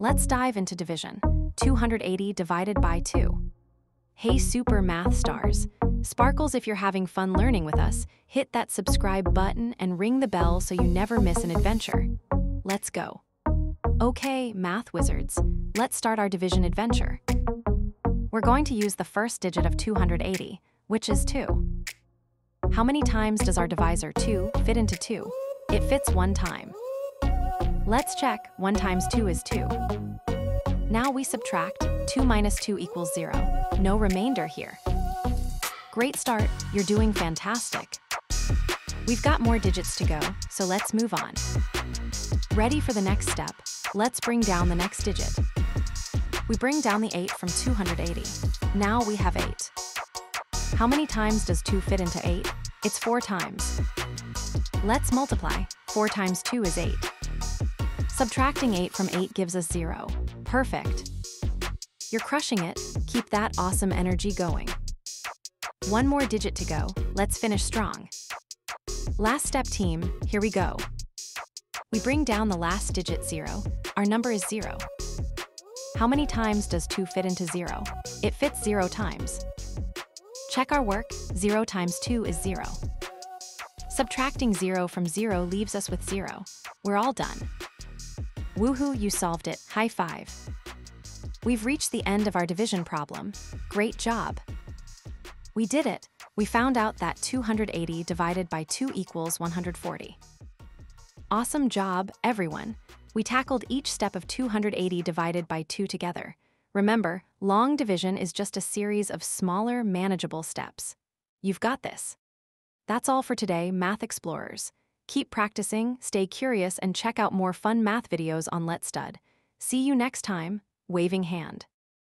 Let's dive into division. 280 divided by 2. Hey super math stars. Sparkles, if you're having fun learning with us, hit that subscribe button and ring the bell so you never miss an adventure. Let's go. Okay, math wizards, let's start our division adventure. We're going to use the first digit of 280, which is 2. How many times does our divisor 2 fit into 2? It fits 1 time. Let's check. 1 times 2 is 2. Now we subtract. 2 minus 2 equals 0. No remainder here. Great start. You're doing fantastic. We've got more digits to go, so let's move on. Ready for the next step? Let's bring down the next digit. We bring down the 8 from 280. Now we have 8. How many times does 2 fit into 8? It's 4 times. Let's multiply. 4 times 2 is 8. Subtracting 8 from 8 gives us 0. Perfect. You're crushing it. Keep that awesome energy going. One more digit to go. Let's finish strong. Last step, team. Here we go. We bring down the last digit 0. Our number is 0. How many times does 2 fit into 0? It fits 0 times. Check our work. 0 times 2 is 0. Subtracting 0 from 0 leaves us with 0. We're all done. Woohoo, you solved it. High five. We've reached the end of our division problem. Great job. We did it. We found out that 280 divided by 2 equals 140. Awesome job, everyone. We tackled each step of 280 divided by 2 together. Remember, long division is just a series of smaller, manageable steps. You've got this. That's all for today, Math Explorers. Keep practicing, stay curious, and check out more fun math videos on Let's Stud. See you next time. Waving hand.